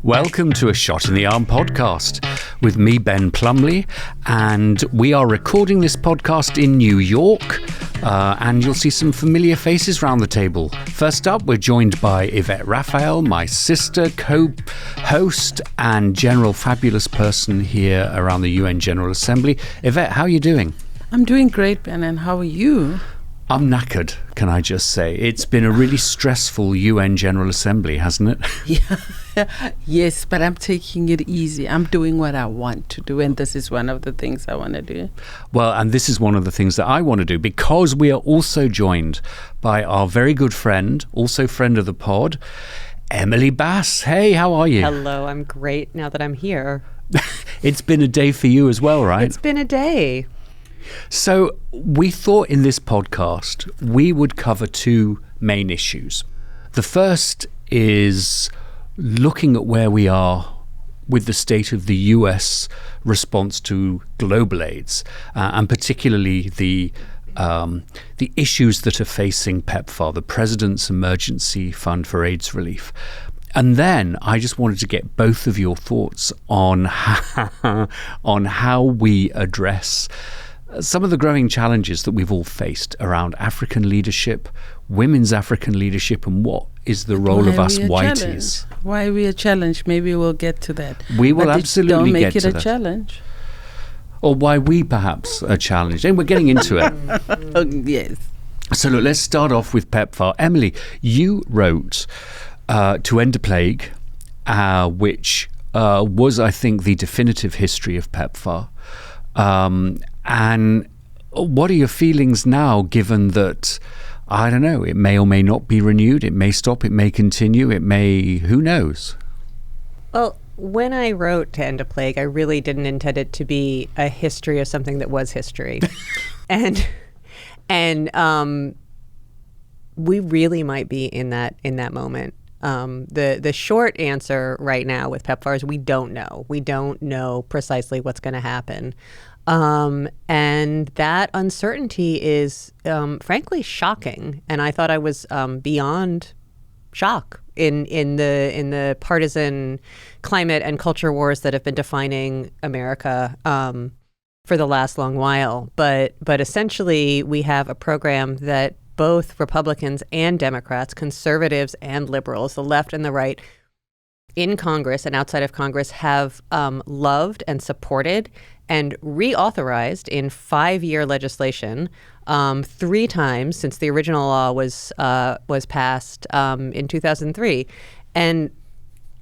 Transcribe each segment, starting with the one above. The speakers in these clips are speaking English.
Welcome to a Shot in the Arm podcast with me, Ben Plumley, and we are recording this podcast in New York, and you'll see some familiar faces around the table. First up, we're joined by Yvette Raphael, my sister, co-host and general fabulous person here around the UN General Assembly. Yvette, how are you doing? I'm doing great, Ben, and how are you? I'm knackered, can I just say. It's been a really stressful UN General Assembly, hasn't it? Yeah. Yes, but I'm taking it easy. I'm doing what I want to do, and this is one of the things I want to do. Well, and this is one of the things that I want to do, because we are also joined by our very good friend, also friend of the pod, Emily Bass. Hey, how are you? Hello, I'm great now that I'm here. It's been a day for you as well, right? It's been a day. So we thought in this podcast we would cover two main issues. The first is looking at where we are with the state of the US response to global AIDS, and particularly the issues that are facing PEPFAR, the President's Emergency Fund for AIDS Relief. And then I just wanted to get both of your thoughts on how we address some of the growing challenges that we've all faced around African leadership, women's African leadership, and what is the role of us whiteys. Why are we a challenge? Maybe we'll get to that. We will absolutely get to that. Don't make it a challenge. Or why we perhaps are challenged. And we're getting into it. Oh, yes. So look, let's start off with PEPFAR. Emily, you wrote To End a Plague, which was, I think, the definitive history of PEPFAR. And what are your feelings now, given that, I don't know, it may or may not be renewed, it may stop, it may continue, it may, who knows? Well, when I wrote To End a Plague, I really didn't intend it to be a history of something that was history. and we really might be in that moment. The short answer right now with PEPFAR is we don't know. We don't know precisely what's going to happen. And that uncertainty is, frankly, shocking. And I thought I was beyond shock in the partisan climate and culture wars that have been defining America for the last long while. But essentially, we have a program that both Republicans and Democrats, conservatives and liberals, the left and the right, in Congress and outside of Congress have loved and supported and reauthorized in 5-year legislation 3 times since the original law was passed in 2003. And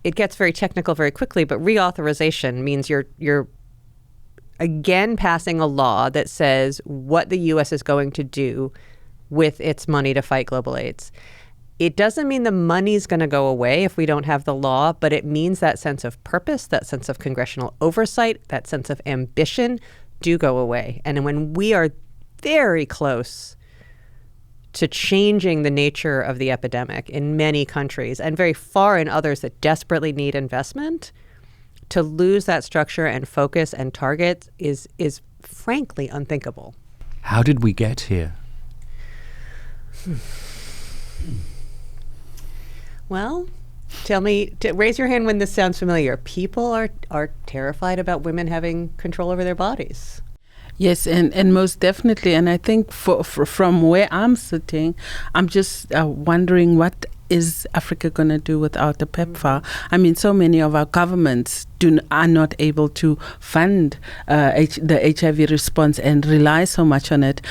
it gets very technical very quickly, but reauthorization means you're again passing a law that says what the U.S. is going to do with its money to fight global AIDS. It doesn't mean the money's going to go away if we don't have the law, but it means that sense of purpose, that sense of congressional oversight, that sense of ambition do go away. And when we are very close to changing the nature of the epidemic in many countries and very far in others that desperately need investment, to lose that structure and focus and target is frankly unthinkable. How did we get here? Well, tell me, raise your hand when this sounds familiar. People are terrified about women having control over their bodies. Yes, and most definitely. And I think from where I'm sitting, I'm just wondering what is Africa going to do without the PEPFAR? I mean, so many of our governments are not able to fund the HIV response and rely so much on it.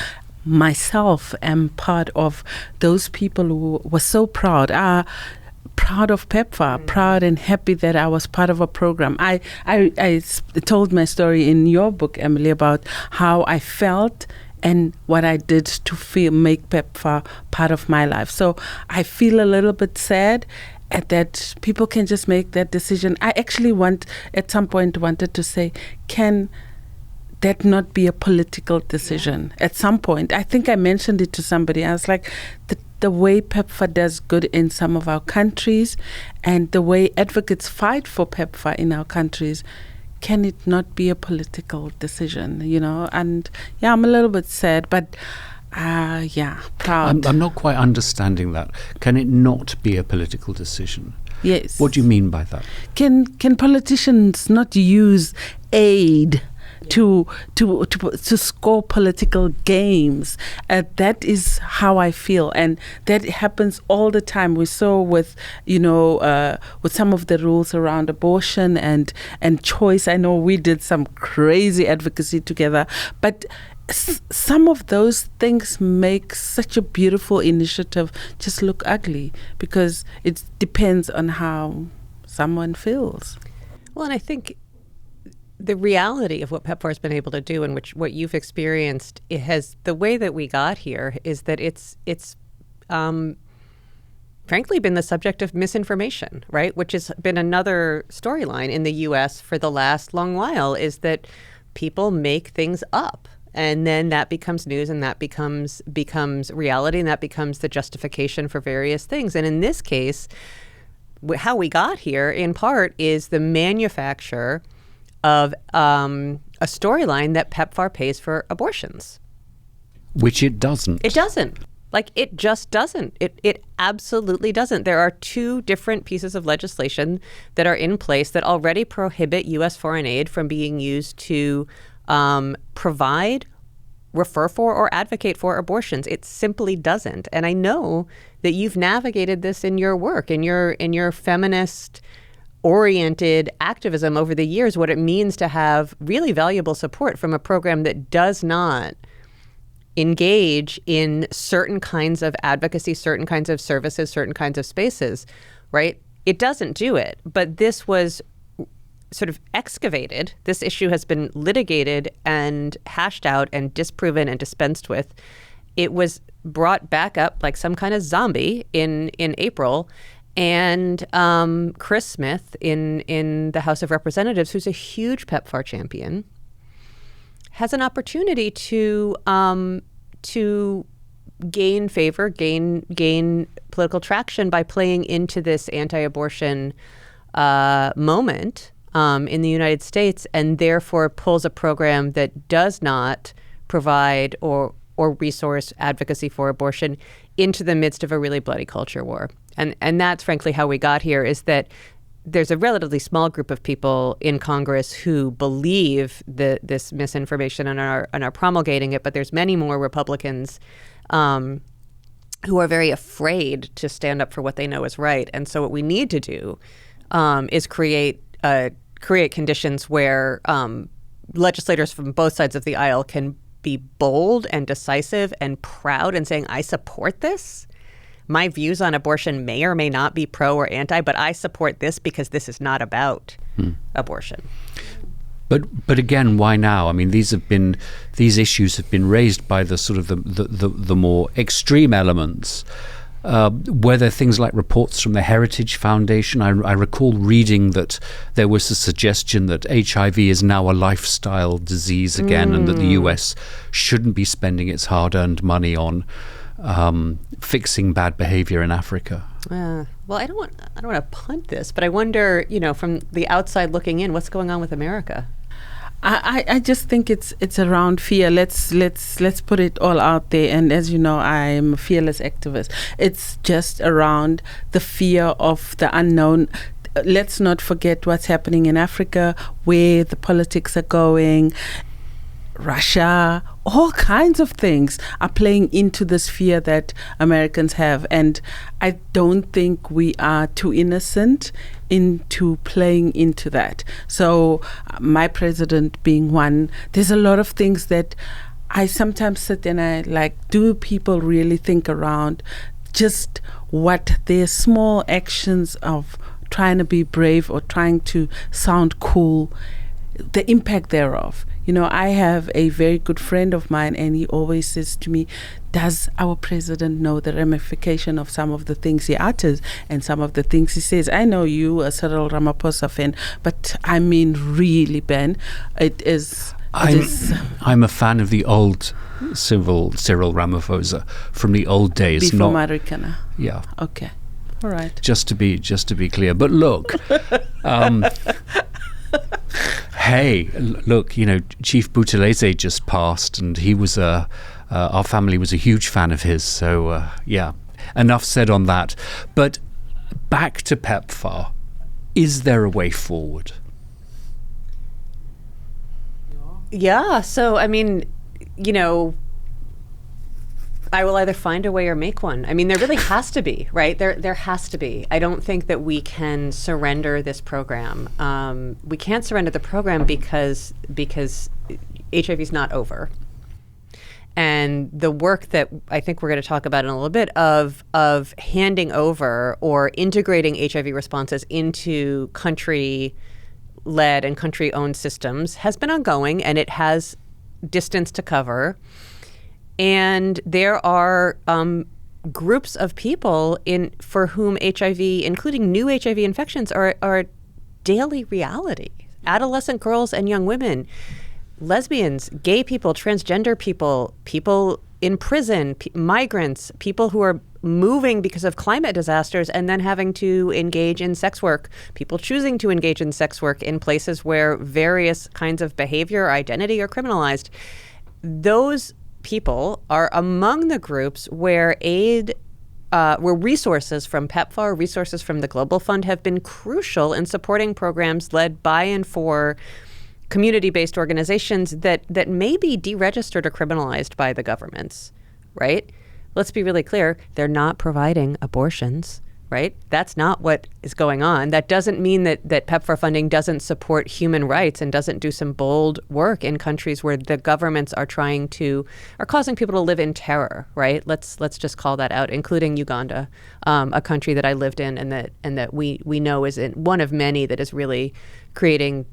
Myself am part of those people who were so proud of PEPFAR, proud and happy that I was part of a program. I told my story in your book, Emily, about how I felt and what I did to make PEPFAR part of my life. So I feel a little bit sad at that people can just make that decision. I actually at some point wanted to say, can that not be a political decision at some point? I think I mentioned it to somebody. I was like, the way PEPFAR does good in some of our countries and the way advocates fight for PEPFAR in our countries, can it not be a political decision, And yeah, I'm a little bit sad, but proud. I'm not quite understanding that. Can it not be a political decision? Yes. What do you mean by that? Can politicians not use aid to score political games? That is how I feel, and that happens all the time. We saw with with some of the rules around abortion and choice. I know we did some crazy advocacy together, but some of those things make such a beautiful initiative just look ugly because it depends on how someone feels. Well, and I think the reality of what PEPFAR has been able to do, and what you've experienced, it has the way that we got here is that it's frankly been the subject of misinformation, right? Which has been another storyline in the U.S. for the last long while, is that people make things up. And then that becomes news, and that becomes reality, and that becomes the justification for various things. And in this case, how we got here, in part, is the manufacture of a storyline that PEPFAR pays for abortions. Which it doesn't. It doesn't. Like, it just doesn't. It absolutely doesn't. There are two different pieces of legislation that are in place that already prohibit U.S. foreign aid from being used to provide, refer for, or advocate for abortions. It simply doesn't. And I know that you've navigated this in your work, in your feminist oriented activism over the years, what it means to have really valuable support from a program that does not engage in certain kinds of advocacy, certain kinds of services, certain kinds of spaces, right? It doesn't do it. But this was sort of excavated. This issue has been litigated and hashed out and disproven and dispensed with. It was brought back up like some kind of zombie in April. And Chris Smith in the House of Representatives, who's a huge PEPFAR champion, has an opportunity to gain favor, gain political traction by playing into this anti-abortion moment in the United States, and therefore pulls a program that does not provide or resource advocacy for abortion into the midst of a really bloody culture war. And that's frankly how we got here, is that there's a relatively small group of people in Congress who believe this misinformation and are promulgating it, but there's many more Republicans who are very afraid to stand up for what they know is right. And so what we need to do is create conditions where legislators from both sides of the aisle can be bold and decisive and proud and saying, I support this. My views on abortion may or may not be pro or anti, but I support this because this is not about abortion. But again, why now? I mean, these issues have been raised by the sort of the more extreme elements. Were there things like reports from the Heritage Foundation? I recall reading that there was a suggestion that HIV is now a lifestyle disease again, and that the US shouldn't be spending its hard-earned money on fixing bad behavior in Africa. Well, I don't want to punt this, but I wonder, from the outside looking in, what's going on with America? I just think it's around fear. Let's put it all out there. And as you know, I'm a fearless activist. It's just around the fear of the unknown. Let's not forget what's happening in Africa, where the politics are going. Russia, all kinds of things are playing into this fear that Americans have. And I don't think we are too innocent into playing into that. So my president being one, there's a lot of things that I sometimes sit and I like, do people really think around just what their small actions of trying to be brave or trying to sound cool, the impact thereof. I have a very good friend of mine, and he always says to me, does our president know the ramification of some of the things he utters and some of the things he says? I know you, a Cyril Ramaphosa fan, but I mean, really, Ben, I'm a fan of the old Cyril Ramaphosa from the old days. Before Marikana. Yeah. Okay. All right. Just to be clear. But look, hey, look, Chief Buthelezi just passed, and he was our family was a huge fan of his. So, yeah, enough said on that. But back to PEPFAR, is there a way forward? Yeah. So, I mean, I will either find a way or make one. I mean, there really has to be, right? There has to be. I don't think that we can surrender this program. We can't surrender the program because HIV is not over. And the work that I think we're going to talk about in a little bit of handing over or integrating HIV responses into country-led and country-owned systems has been ongoing, and it has distance to cover. And there are groups of people for whom HIV, including new HIV infections, are daily reality. Adolescent girls and young women, lesbians, gay people, transgender people, people in prison, migrants, people who are moving because of climate disasters and then having to engage in sex work, people choosing to engage in sex work in places where various kinds of behavior or identity are criminalized. Those people are among the groups where where resources from PEPFAR, resources from the Global Fund have been crucial in supporting programs led by and for community-based organizations that may be deregistered or criminalized by the governments, right? Let's be really clear. They're not providing abortions, right? That's not what is going on. That doesn't mean that PEPFAR funding doesn't support human rights and doesn't do some bold work in countries where the governments are causing people to live in terror, right? Let's just call that out, including Uganda, a country that I lived in and that we know is one of many that is really creating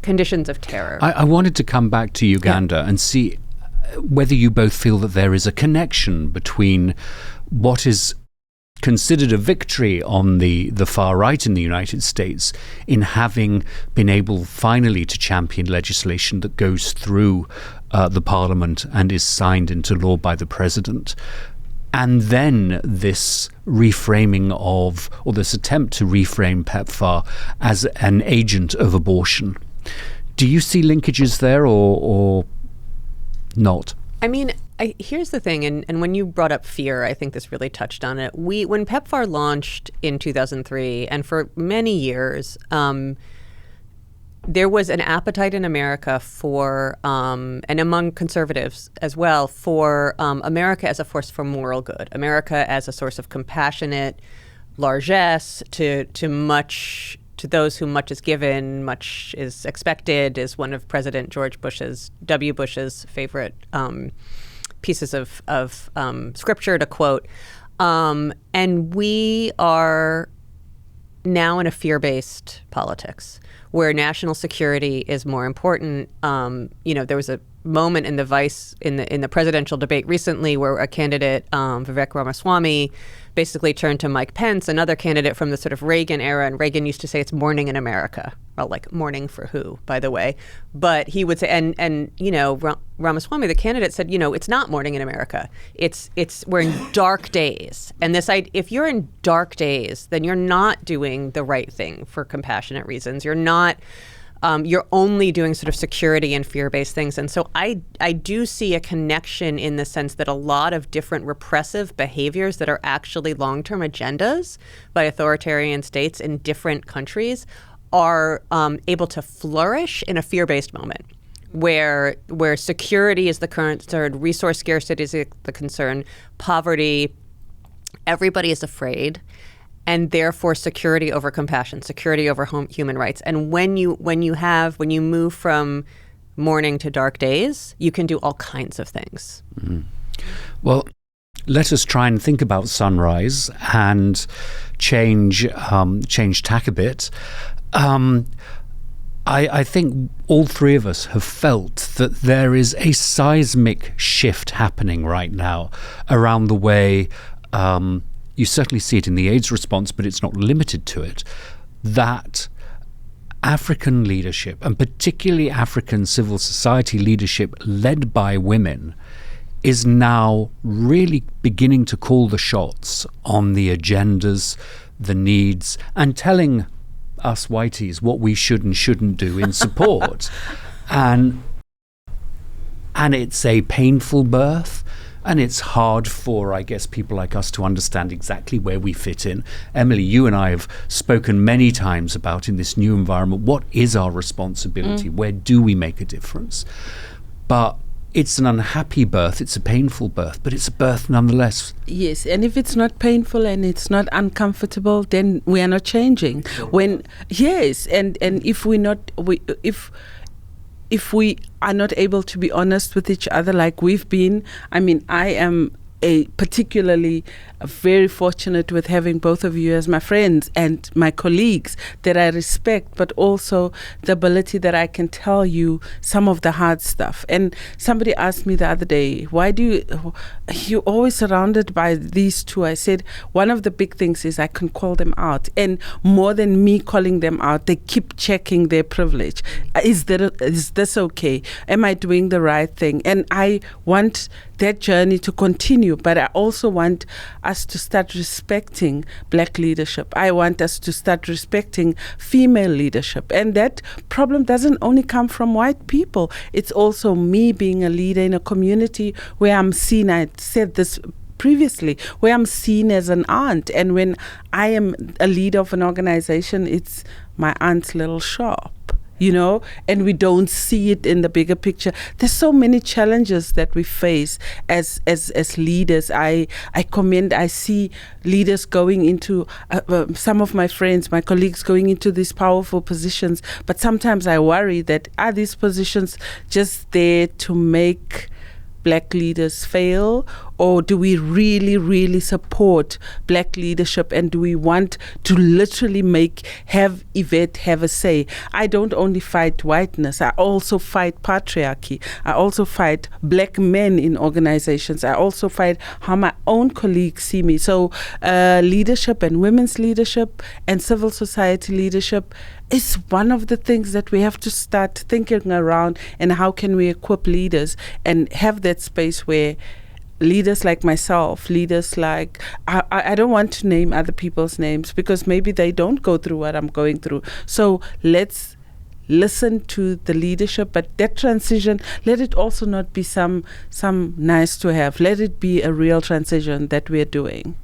conditions of terror. I wanted to come back to Uganda and see whether you both feel that there is a connection between what is considered a victory on the far right in the United States in having been able finally to champion legislation that goes through the parliament and is signed into law by the president. And then this reframing or this attempt to reframe PEPFAR as an agent of abortion. Do you see linkages there or not? I mean, here's the thing, and when you brought up fear, I think this really touched on it. When PEPFAR launched in 2003, and for many years, there was an appetite in America for, and among conservatives as well, for America as a force for moral good, America as a source of compassionate largesse to those whom much is given, much is expected, is one of President W. Bush's favorite pieces of scripture to quote. And we are now in a fear-based politics where national security is more important. There was a moment in the presidential debate recently where a candidate, Vivek Ramaswamy, basically turned to Mike Pence, another candidate from the sort of Reagan era, and Reagan used to say it's morning in America. Well, like morning for who, by the way. But he would say, and Ramaswamy, the candidate, said, it's not morning in America. We're in dark days. And if you're in dark days, then you're not doing the right thing for compassionate reasons. You're not. You're only doing sort of security and fear-based things. And so I do see a connection in the sense that a lot of different repressive behaviors that are actually long-term agendas by authoritarian states in different countries are able to flourish in a fear-based moment where security is the concern, resource scarcity is the concern, poverty, everybody is afraid. And therefore, security over compassion, security over human rights. And when you move from morning to dark days, you can do all kinds of things. Mm-hmm. Well, let us try and think about sunrise and change tack a bit. I think all three of us have felt that there is a seismic shift happening right now around the way. You certainly see it in the AIDS response, but it's not limited to it, that African leadership, and particularly African civil society leadership led by women, is now really beginning to call the shots on the agendas, the needs, and telling us whiteys what we should and shouldn't do in support. And it's a painful birth, And it's hard for, I guess, people like us to understand exactly where we fit in. Emily, you and I have spoken many times about, in this new environment, what is our responsibility? Where do we make a difference? But it's an unhappy birth, it's a painful birth, but it's a birth nonetheless. Yes, and if it's not painful and it's not uncomfortable, then we are not changing. When and if we are not able to be honest with each other like we've been, I mean, I am particularly very fortunate with having both of you as my friends and my colleagues that I respect, but also the ability that I can tell you some of the hard stuff. And somebody asked me the other day, why do you're always surrounded by these two? I said, one of the big things is I can call them out. And more than me calling them out, they keep checking their privilege. Is this okay? Am I doing the right thing? And I want that journey to continue, but I also want us to start respecting Black leadership. I want us to start respecting female leadership. And that problem doesn't only come from white people. It's also me being a leader in a community where I'm seen, I said this previously, where I'm seen as an aunt. And when I am a leader of an organization, it's my aunt's little shop. And we don't see it in the bigger picture. There's so many challenges that we face as leaders. I see leaders going into, some of my friends, my colleagues going into these powerful positions, but sometimes I worry that are these positions just there to make Black leaders fail, or do we really, really support Black leadership, and do we want to literally have Yvette have a say? I don't only fight whiteness, I also fight patriarchy. I also fight Black men in organizations. I also fight how my own colleagues see me. So leadership and women's leadership and civil society leadership is one of the things that we have to start thinking around, and how can we equip leaders and have that space where leaders like myself, leaders like, I don't want to name other people's names because maybe they don't go through what I'm going through. So let's listen to the leadership, but that transition, let it also not be some nice to have. Let it be a real transition that we're doing.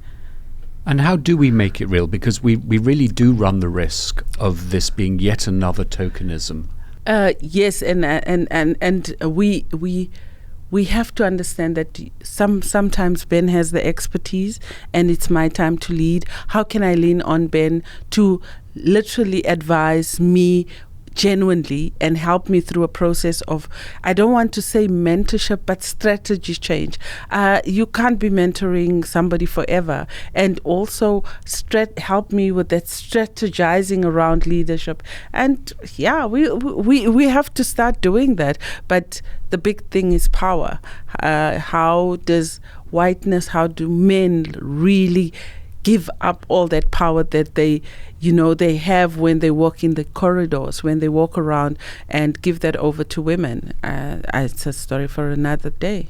And how do we make it real? Because we really do run the risk of this being yet another tokenism. Yes, and we have to understand that sometimes Ben has the expertise and it's my time to lead. How can I lean on Ben to literally advise me genuinely and help me through a process of, I don't want to say mentorship, but strategy change. You can't be mentoring somebody forever, and also help me with that strategizing around leadership. And yeah, we have to start doing that. But the big thing is power. How does whiteness, how do men really give up all that power that they have when they walk in the corridors, when they walk around, and give that over to women? It's a story for another day.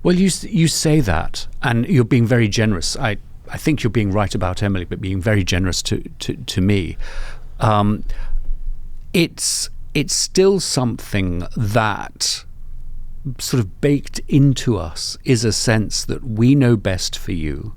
Well, you say that, and you're being very generous. I think you're being right about Emily, but being very generous to me. It's still something that sort of baked into us is a sense that we know best for you.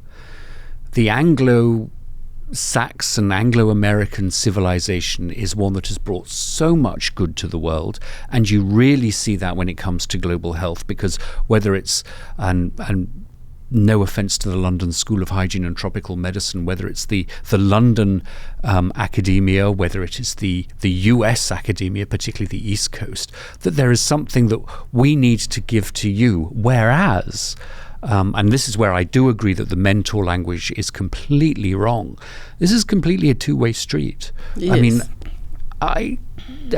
The Anglo-Saxon, Anglo-American civilization is one that has brought so much good to the world, and you really see that when it comes to global health, because whether it's, and no offence to the London School of Hygiene and Tropical Medicine, whether it's the London academia, whether it is the US academia, particularly the East Coast, that there is something that we need to give to you, whereas and this is where I do agree that the mentor language is completely wrong. This is completely a two-way street. Yes. I mean,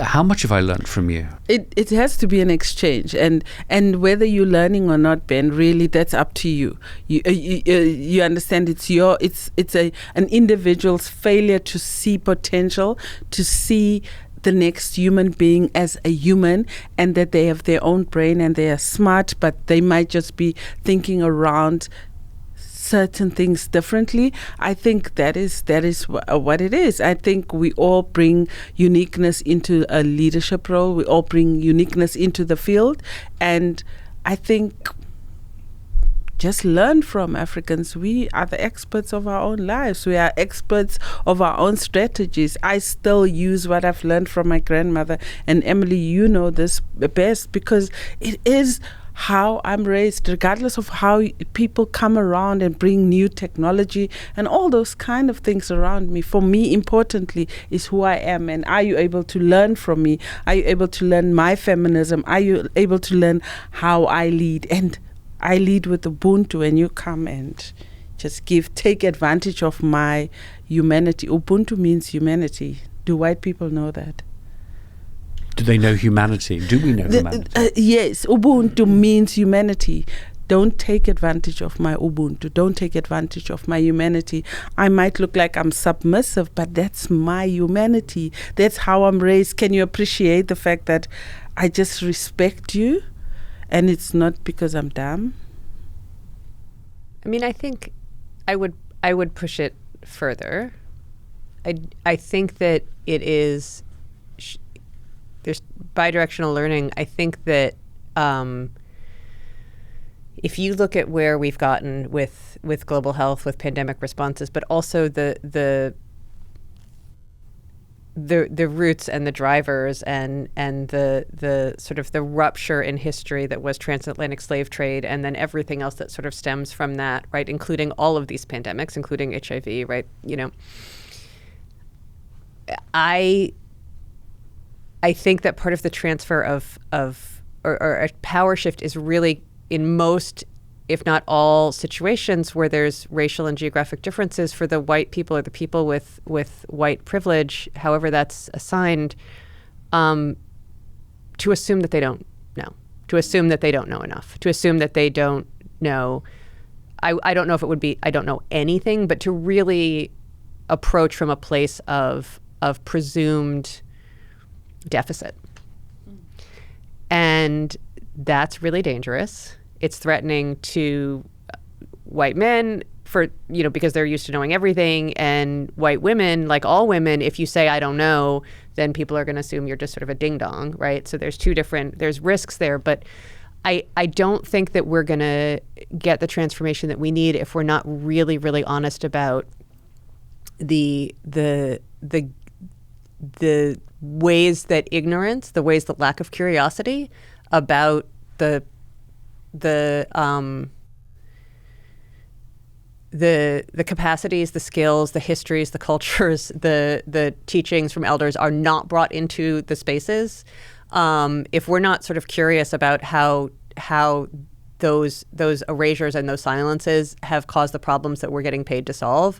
how much have I learned from you? It has to be an exchange, and whether you're learning or not, Ben, really that's up to you. You understand it's an individual's failure to see potential, to see the next human being as a human, and that they have their own brain and they are smart, but they might just be thinking around certain things differently. I think that is what it is. I think we all bring uniqueness into a leadership role. We all bring uniqueness into the field, and I think just learn from Africans. We are the experts of our own lives. We are experts of our own strategies. I still use what I've learned from my grandmother. And Emily, you know this best, because it is how I'm raised, regardless of how people come around and bring new technology and all those kind of things around me. For me, importantly, is who I am. And are you able to learn from me? Are you able to learn my feminism? Are you able to learn how I lead? And I lead with Ubuntu, and you come and just take advantage of my humanity. Ubuntu means humanity. Do white people know that? Do they know humanity? Do we know humanity? Yes, Ubuntu means humanity. Don't take advantage of my Ubuntu. Don't take advantage of my humanity. I might look like I'm submissive, but that's my humanity. That's how I'm raised. Can you appreciate the fact that I just respect you? And it's not because I'm dumb? I mean, I think I would push it further. I think that it is... there's bidirectional learning. I think that if you look at where we've gotten with global health, with pandemic responses, but also the roots and the drivers and the sort of the rupture in history that was transatlantic slave trade, and then everything else that sort of stems from that, right, including all of these pandemics, including HIV, right, you know, I think that part of the transfer of a power shift is really, in most, if not all, situations where there's racial and geographic differences, for the white people or the people with white privilege, however that's assigned, to assume that they don't know, to assume that they don't know enough, to assume that they don't know. I don't know if it would be, I don't know anything, but to really approach from a place of presumed deficit. And that's really dangerous. It's threatening to white men because they're used to knowing everything, and white women, like all women, if you say, I don't know, then people are going to assume you're just sort of a ding dong, right? So there's risks there, but I don't think that we're going to get the transformation that we need if we're not really, really honest about the ways that ignorance, the ways that lack of curiosity about the capacities, the skills, the histories, the cultures, the teachings from elders are not brought into the spaces. If we're not sort of curious about how those erasures and those silences have caused the problems that we're getting paid to solve,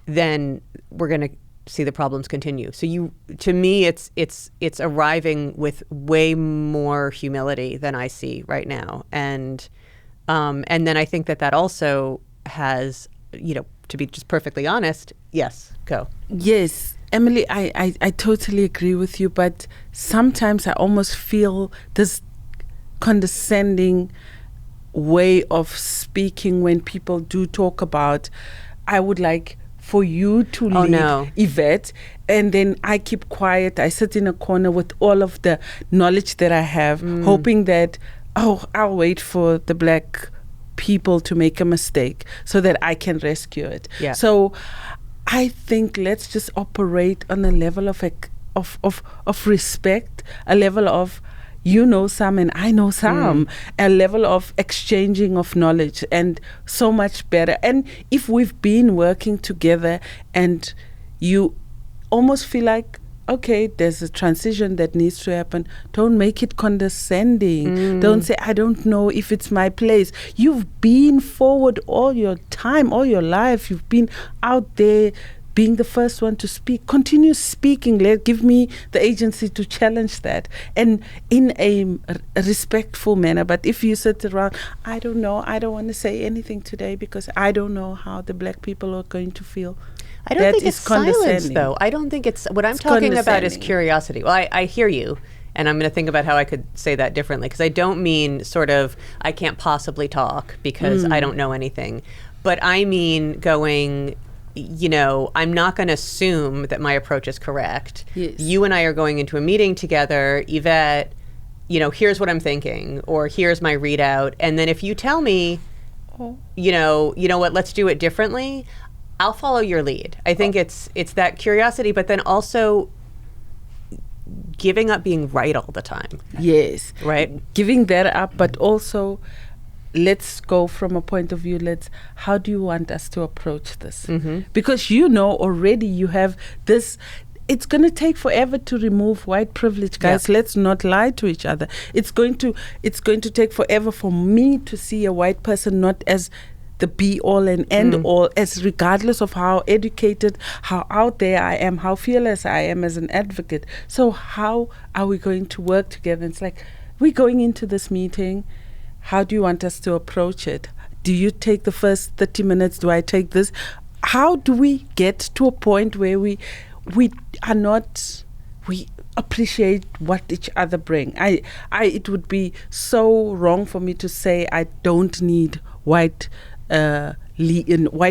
then we're going to see the problems continue. So to me, it's arriving with way more humility than I see right now, and then I think that also has, to be just perfectly honest. Yes, go. Yes, Emily, I totally agree with you, but sometimes I almost feel this condescending way of speaking when people do talk about, I would like for you to lead, Yvette, and then I keep quiet. I sit in a corner with all of the knowledge that I have, hoping that, I'll wait for the black people to make a mistake so that I can rescue it. Yeah. So I think let's just operate on a level of respect, a level of, you know some and I know some, a level of exchanging of knowledge, and so much better. And if we've been working together and you almost feel like, okay, there's a transition that needs to happen, don't make it condescending. Don't say, I don't know if it's my place. You've been forward all your time, all your life. You've been out there being the first one to speak. Continue speaking. Give me the agency to challenge that, and in a respectful manner. But if you sit around, I don't know, I don't want to say anything today because I don't know how the black people are going to feel. I don't think it's silence, though. I don't think it's, what I'm talking about is curiosity. Well, I hear you, and I'm going to think about how I could say that differently, because I don't mean sort of, I can't possibly talk because I don't know anything. But I mean going, I'm not going to assume that my approach is correct. Yes. You and I are going into a meeting together, Yvette, here's what I'm thinking, or here's my readout. And then if you tell me, you know what, let's do it differently, I'll follow your lead. I think it's that curiosity, but then also giving up being right all the time. Yes. Right? Giving that up, but also let's go from a point of view, how do you want us to approach this? Mm-hmm. Because already you have this. It's going to take forever to remove white privilege, guys. Let's not lie to each other. It's going to take forever for me to see a white person not as the be all and end all, as regardless of how educated, how out there I am, how fearless I am as an advocate. So how are we going to work together? It's like, we're going into this meeting. How do you want us to approach it? Do you take the first 30 minutes? Do I take this? How do we get to a point where we appreciate what each other bring? It would be so wrong for me to say I don't need white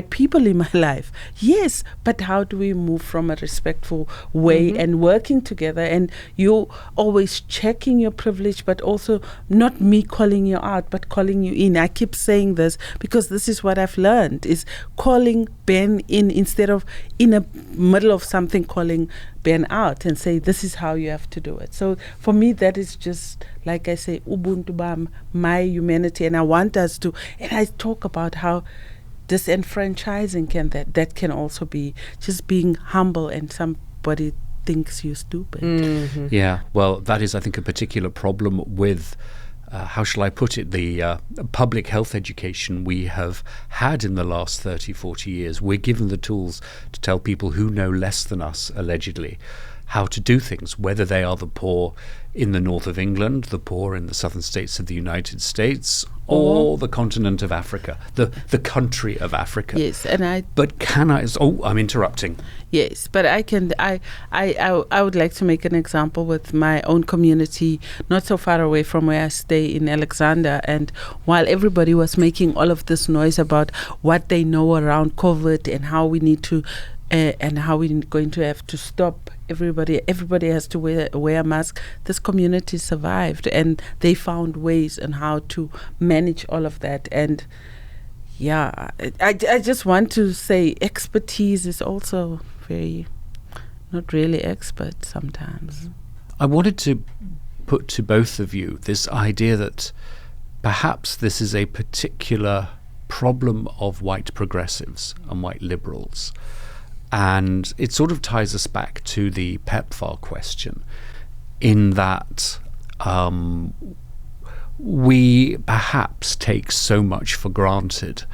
people in my life. Yes, but how do we move from a respectful way and working together, and you always checking your privilege, but also not me calling you out, but calling you in. I keep saying this because this is what I've learned, is calling Ben in instead of in the middle of something calling Ben out and say, this is how you have to do it. So for me, that is just, like I say, Ubuntu Bam, my humanity. And I want us to, and I talk about how disenfranchising that can also be just being humble and somebody thinks you're stupid. Mm-hmm. Yeah, well, that is, I think, a particular problem with how shall I put it, the public health education we have had in the last 30, 40 years. We're given the tools to tell people who know less than us, allegedly, how to do things, whether they are the poor in the north of England, the poor in the southern states of the United States, or the continent of Africa, the country of Africa. Yes, But can I? Oh, I'm interrupting. Yes, but I would like to make an example with my own community, not so far away from where I stay in Alexander. And while everybody was making all of this noise about what they know around COVID and how we need to, and how we're going to have to stop everybody has to wear a mask, this community survived, and they found ways on how to manage all of that. And yeah, I just want to say expertise is also very not really expert sometimes. I wanted to put to both of you this idea that perhaps this is a particular problem of white progressives and white liberals. And it sort of ties us back to the PEPFAR question, in that we perhaps take so much for granted.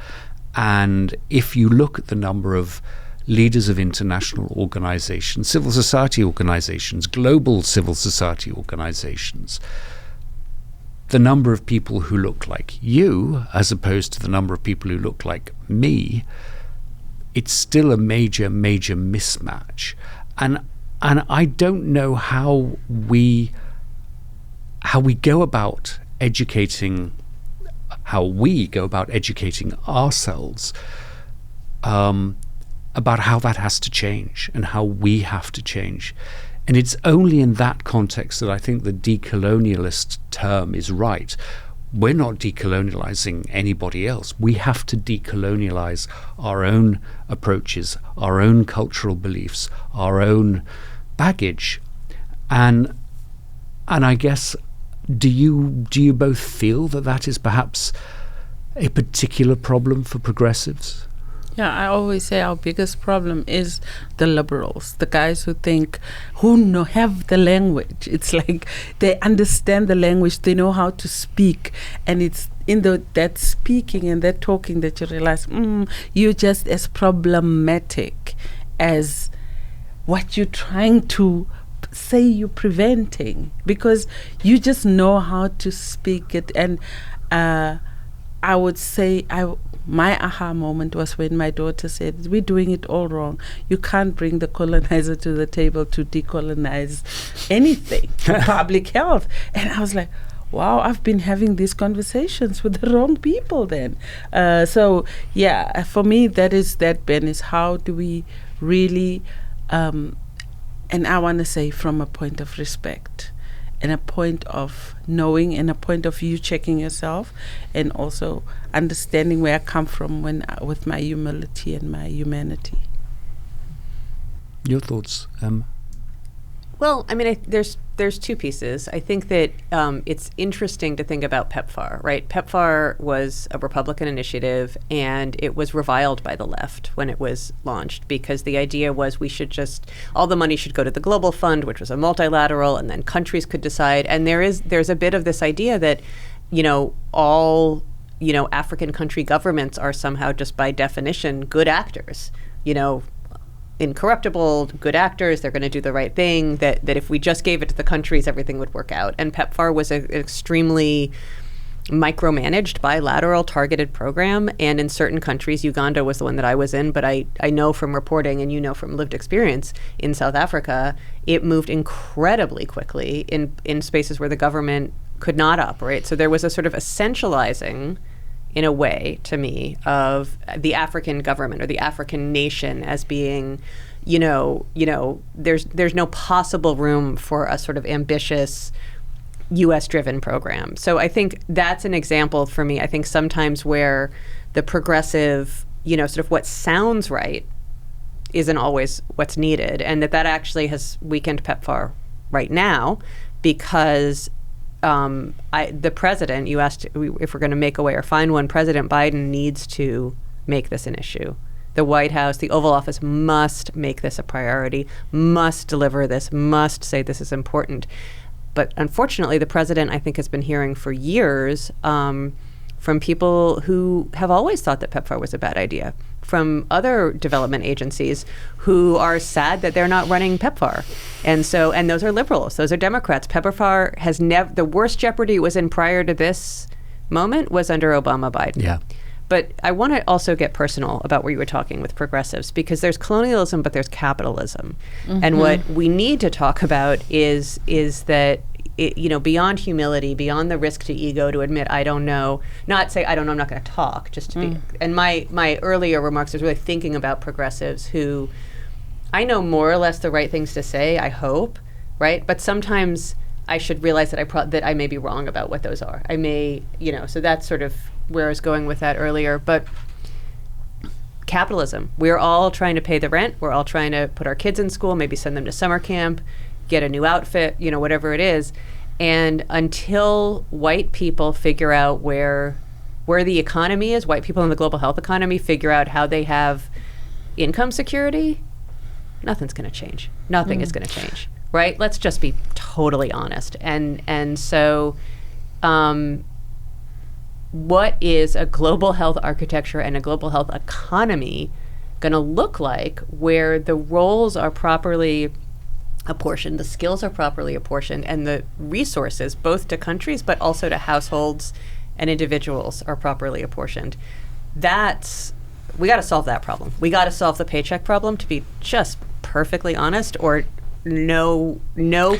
And if you look at the number of leaders of international organizations, civil society organizations, global civil society organizations, the number of people who look like you as opposed to the number of people who look like me, it's still a major, major mismatch. And I don't know how we go about educating ourselves about how that has to change and how we have to change. And it's only in that context that I think the decolonialist term is right. We're not decolonializing anybody else. We have to decolonialize our own approaches, our own cultural beliefs, our own baggage. And I guess, do you both feel that is perhaps a particular problem for progressives? Yeah, I always say our biggest problem is the liberals, the guys who have the language. It's like they understand the language, they know how to speak, and it's in that speaking and that talking that you realize you're just as problematic as what you're trying to say you're preventing, because you just know how to speak it. And I would say my aha moment was when my daughter said, we're doing it all wrong. You can't bring the colonizer to the table to decolonize anything, public health. And I was like, wow, I've been having these conversations with the wrong people then. So, yeah, for me, Ben, is how do we really, and I want to say from a point of respect, and a point of knowing and a point of you checking yourself, and also understanding where I come from with my humility and my humanity. Your thoughts, Well, I mean, there's two pieces. I think that it's interesting to think about PEPFAR, right? PEPFAR was a Republican initiative, and it was reviled by the left when it was launched, because the idea was all the money should go to the Global Fund, which was a multilateral, and then countries could decide. And there's a bit of this idea that, all, African country governments are somehow just by definition good actors, incorruptible, good actors, they're going to do the right thing, that if we just gave it to the countries, everything would work out. And PEPFAR was an extremely micromanaged, bilateral, targeted program. And in certain countries, Uganda was the one that I was in, but I know from reporting, and from lived experience in South Africa, it moved incredibly quickly in spaces where the government could not operate. So there was a sort of essentializing, in a way, to me, of the African government or the African nation as being, there's no possible room for a sort of ambitious U.S.-driven program. So I think that's an example for me. I think sometimes where the progressive, sort of what sounds right isn't always what's needed, and that actually has weakened PEPFAR right now, because the president, you asked if we're going to make a way or find one, President Biden needs to make this an issue. The White House, the Oval Office must make this a priority, must deliver this, must say this is important. But unfortunately, the president, I think, has been hearing for years from people who have always thought that PEPFAR was a bad idea, from other development agencies who are sad that they're not running PEPFAR. And those are liberals, those are Democrats. PEPFAR has the worst jeopardy it was in prior to this moment was under Obama-Biden. Yeah. But I want to also get personal about where you were talking with progressives, because there's colonialism, but there's capitalism. Mm-hmm. And what we need to talk about is that, beyond humility, beyond the risk to ego, to admit, I don't know, not say, I don't know, I'm not going to talk, just to be. And my earlier remarks was really thinking about progressives who I know more or less the right things to say, I hope, right? But sometimes I should realize that that I may be wrong about what those are. I may, so that's sort of where I was going with that earlier. But capitalism, we're all trying to pay the rent. We're all trying to put our kids in school, maybe send them to summer camp, get a new outfit, whatever it is. And until white people figure out where the economy is, white people in the global health economy figure out how they have income security, nothing's going to change. Nothing is going to change, right? Let's just be totally honest. And so what is a global health architecture and a global health economy going to look like, where the roles are properly apportioned, the skills are properly apportioned, and the resources, both to countries but also to households and individuals, are properly apportioned? We got to solve that problem. We got to solve the paycheck problem, to be just perfectly honest, or no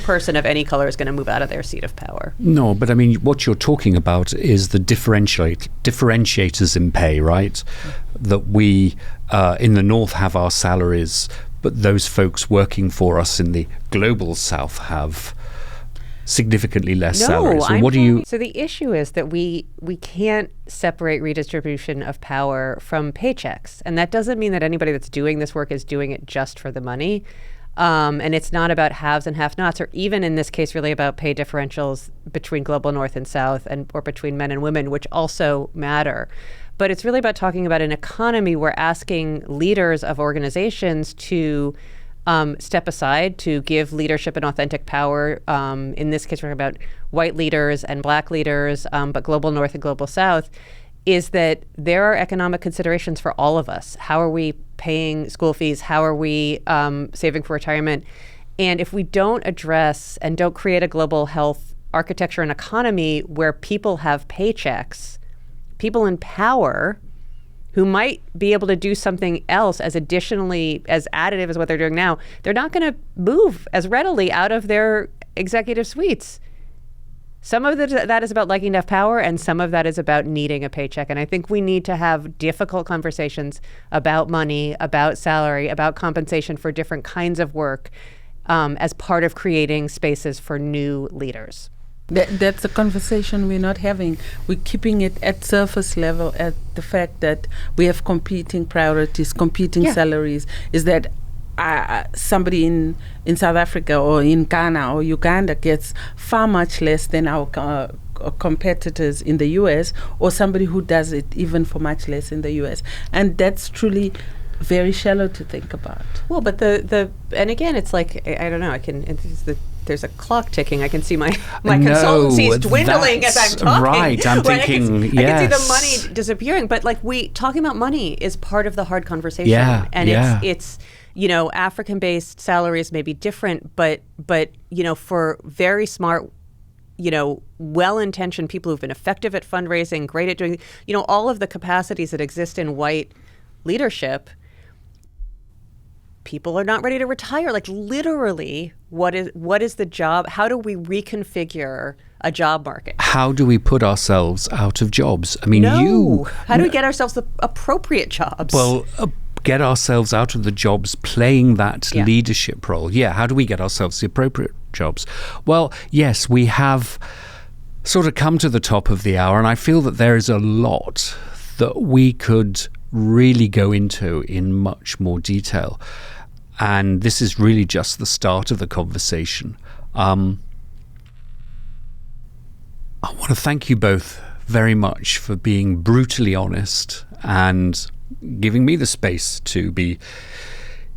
person of any color is going to move out of their seat of power. No, but I mean, what you're talking about is the differentiators in pay, right? That we in the North have our salaries, but those folks working for us in the global South have significantly less salaries. So the issue is that we can't separate redistribution of power from paychecks. And that doesn't mean that anybody that's doing this work is doing it just for the money. And it's not about haves and have-nots, or even in this case really about pay differentials between global North and South, or between men and women, which also matter. But it's really about talking about an economy where asking leaders of organizations to step aside, to give leadership and authentic power. In this case, we're talking about white leaders and black leaders, but global North and global South, is that there are economic considerations for all of us. How are we paying school fees? How are we saving for retirement? And if we don't address and don't create a global health architecture and economy where people have paychecks, people in power who might be able to do something else as additionally, as additive as what they're doing now, they're not going to move as readily out of their executive suites. Some of that is about liking to have power, and some of that is about needing a paycheck. And I think we need to have difficult conversations about money, about salary, about compensation for different kinds of work, as part of creating spaces for new leaders. That's a conversation we're not having. We're keeping it at surface level, at the fact that we have competing priorities, competing salaries. Is that somebody in South Africa or in Ghana or Uganda gets far much less than our competitors in the US, or somebody who does it even for much less in the US. And that's truly very shallow to think about. Well, but and again, it's like, I don't know, there's a clock ticking. I can see my consultancies dwindling as I'm talking. Right, I'm thinking, I can see the money disappearing. But like, talking about money is part of the hard conversation. Yeah, and it's African-based salaries may be different, but for very smart, well-intentioned people who've been effective at fundraising, great at doing, all of the capacities that exist in white leadership, people are not ready to retire. Like, literally, what is the job? How do we reconfigure a job market? How do we put ourselves out of jobs? I mean, how do we get ourselves the appropriate jobs? Well, get ourselves out of the jobs playing that leadership role. Yeah, how do we get ourselves the appropriate jobs? Well, yes, we have sort of come to the top of the hour, and I feel that there is a lot that we could really go into in much more detail. And this is really just the start of the conversation. I want to thank you both very much for being brutally honest and giving me the space to be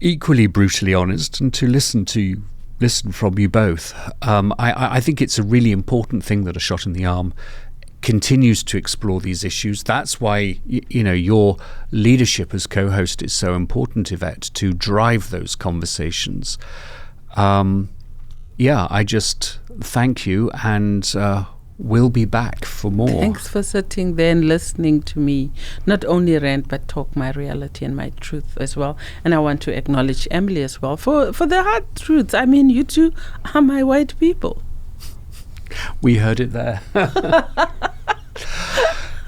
equally brutally honest and to listen from you both. I think it's a really important thing that A Shot in the Arm continues to explore these issues. That's why your leadership as co-host is so important, Yvette, to drive those conversations. I just thank you, and we'll be back for more. Thanks for sitting there and listening to me not only rant but talk my reality and my truth as well. And I want to acknowledge Emily as well for the hard truths. I mean, you two are my white people. We heard it there.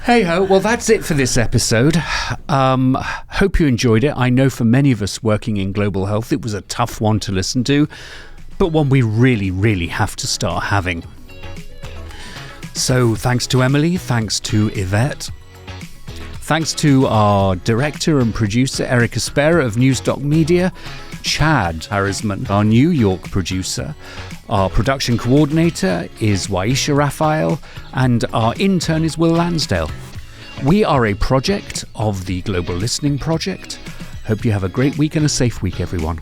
Hey ho, well, that's it for this episode. Hope you enjoyed it. I know for many of us working in global health, it was a tough one to listen to, but one we really, really have to start having. So thanks to Emily, thanks to Yvette, thanks to our director and producer, Erica Spera of Newsdoc Media, Chad Harrisman, our New York producer. Our production coordinator is Waisha Raphael, and our intern is Will Lansdale. We are a project of the Global Listening Project. Hope you have a great week and a safe week, everyone.